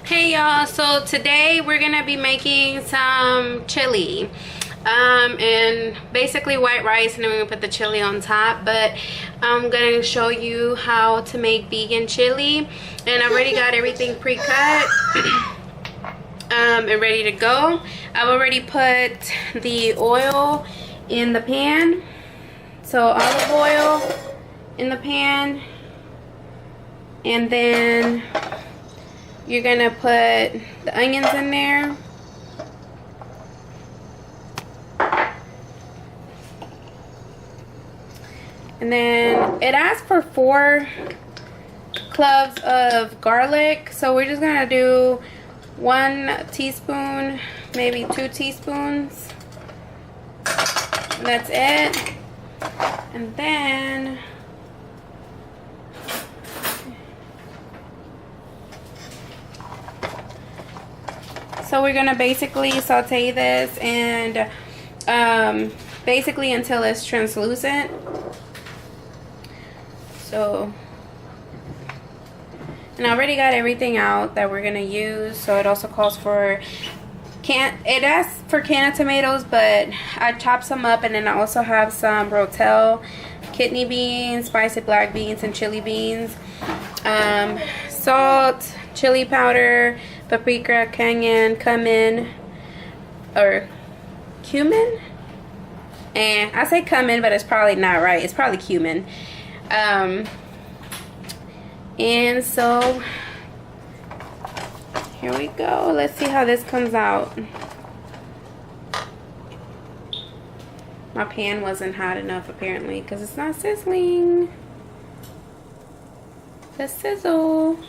Hey y'all, so today we're gonna be making some chili and basically white rice, and then we're gonna put the chili on top. But I'm gonna show you how to make vegan chili, and I've already got everything pre-cut and ready to go. I've already put the oil in the pan, so olive oil in the pan, and then you're gonna put the onions in there. And then it asks for 4 cloves of garlic. So we're just gonna do 1 teaspoon, maybe 2 teaspoons. And that's it. And then so we're gonna basically saute this and basically until it's translucent. So, and I already got everything out that we're gonna use. So it also calls for it asks for canned tomatoes, but I chopped some up, and then I also have some Rotel kidney beans, spicy black beans, and chili beans, salt, chili powder, paprika, cayenne, cumin, or cumin? And I say cumin, but it's probably not right. It's probably cumin. And so here we go. Let's see how this comes out. My pan wasn't hot enough apparently because it's not sizzling. Let's sizzle.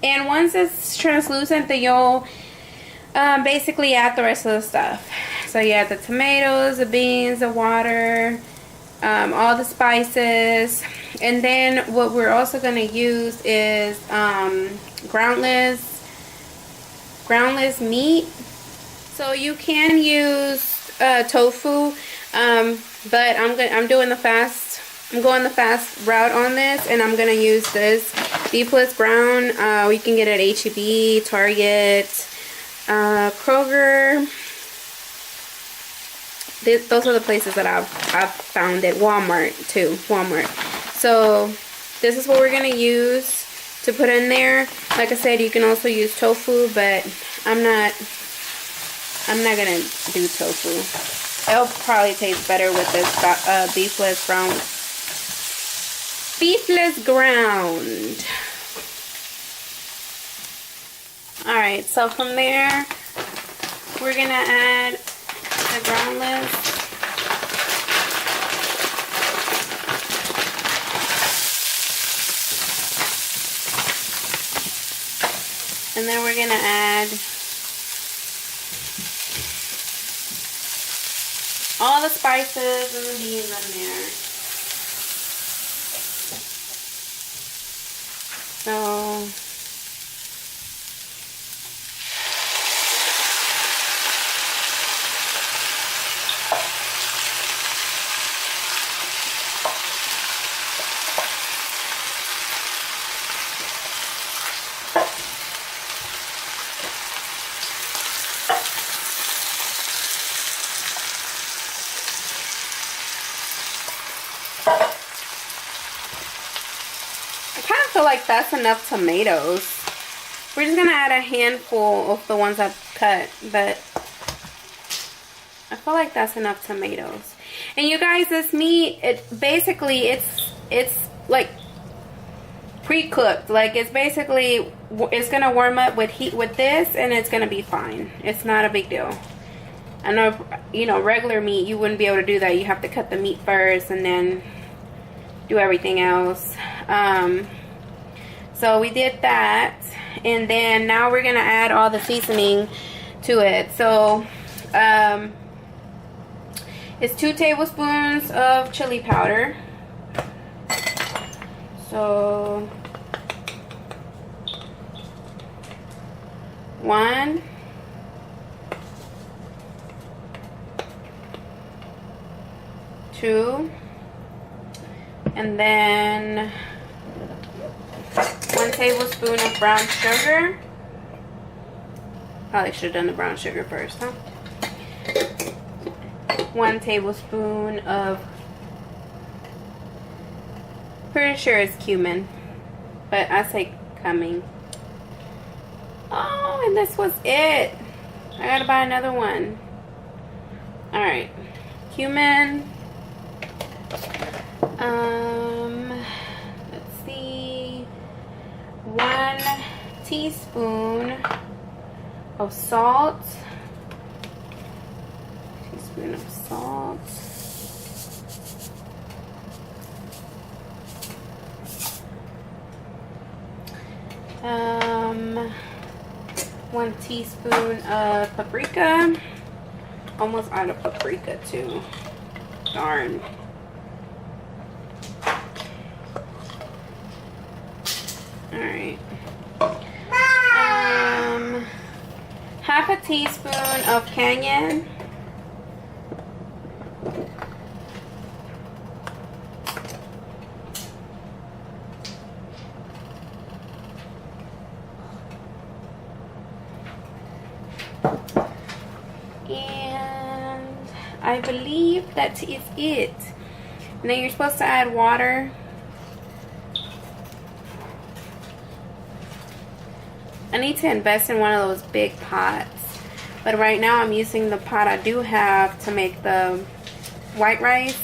And once it's translucent, then you'll basically add the rest of the stuff. So you add the tomatoes, the beans, the water, all the spices. And then what we're also going to use is groundless meat. So you can use tofu, but I'm going the fast route on this, and I'm going to use this beefless ground. We can get it at HEB, Target, Kroger. Those are the places that I've found it. Walmart too. So this is what we're gonna use to put in there. Like I said, you can also use tofu, but I'm not gonna do tofu. It'll probably taste better with this beefless ground. All right. So from there, we're gonna add the groundless. And then we're gonna add all the spices and the beans in there. So I kind of feel like that's enough tomatoes. We're just gonna add a handful of the ones I've cut, but I feel like that's enough tomatoes. And you guys, this meat, it's like pre-cooked. Like it's gonna warm up with heat with this, and it's gonna be fine. It's not a big deal. I know, regular meat, you wouldn't be able to do that. You have to cut the meat first and then do everything else. So we did that, and then now we're gonna add all the seasoning to it. So it's 2 tablespoons of chili powder. So 1, 2, and then 1 tablespoon of brown sugar. Probably should have done the brown sugar first, huh? 1 tablespoon of, pretty sure it's cumin, but I say cumin. Oh, and this was it. I gotta buy another one. Alright, cumin. Let's see, 1 teaspoon of salt. Teaspoon of salt. Um, 1 teaspoon of paprika. Almost out of paprika too. Darn. Alright. Half a teaspoon of cayenne. And I believe that is it. And then you're supposed to add water. I need to invest in one of those big pots, but right now I'm using the pot I do have to make the white rice.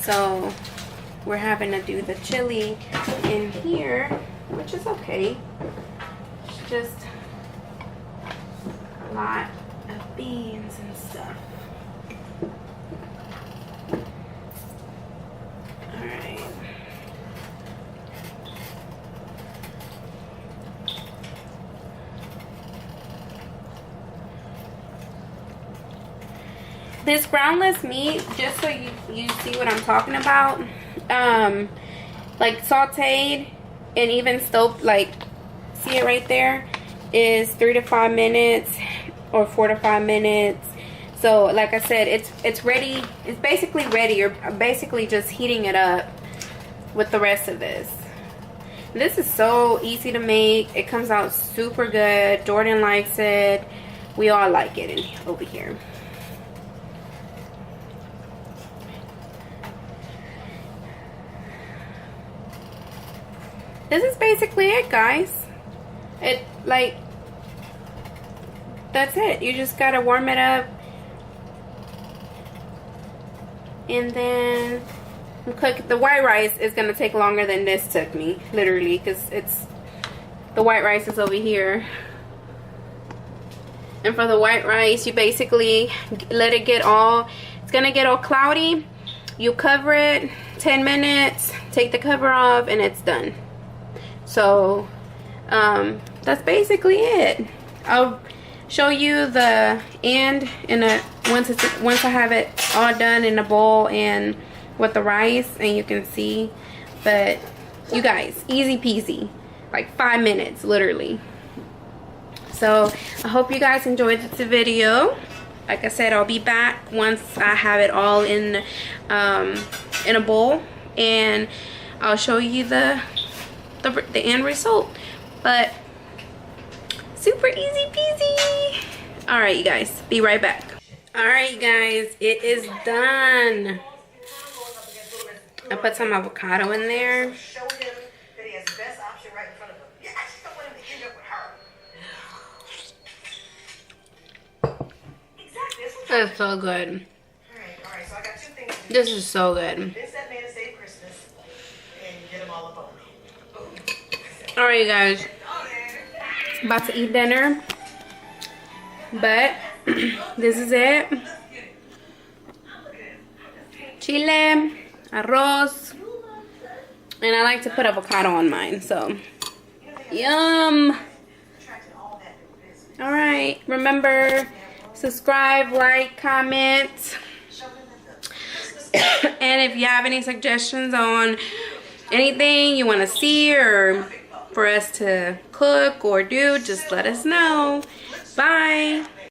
So we're having to do the chili in here, which is okay. It's just a lot of beans and stuff. Alright. This groundless meat, just so you see what I'm talking about, like sauteed and even stoked, like, see it right there, is 3 to 5 minutes or 4 to 5 minutes. So like I said, it's ready. It's basically ready. You're basically just heating it up with the rest of this. This is so easy to make. It comes out super good. Jordan likes it. We all like it over here. This is basically it, guys. That's it. You just gotta warm it up and then cook. The white rice is gonna take longer than this took me, literally, because the white rice is over here. And for the white rice, you basically let it get all, it's gonna get all cloudy. You cover it 10 minutes, take the cover off, and it's done. So that's basically it. I'll show you the end once I have it all done in a bowl and with the rice, and you can see. But you guys, easy peasy, like 5 minutes literally. So I hope you guys enjoyed the video. Like I said, I'll be back once I have it all in a bowl, and I'll show you the end result. But super easy peasy. All right, you guys, be right back. All right, you guys, it is done. I put some avocado in there. It's so good. This is so good. Alright, you guys, about to eat dinner, but this is it. Chile, arroz, and I like to put avocado on mine, so yum. Alright, remember, subscribe, like, comment, and if you have any suggestions on anything you want to see or for us to cook or do, just let us know. Bye.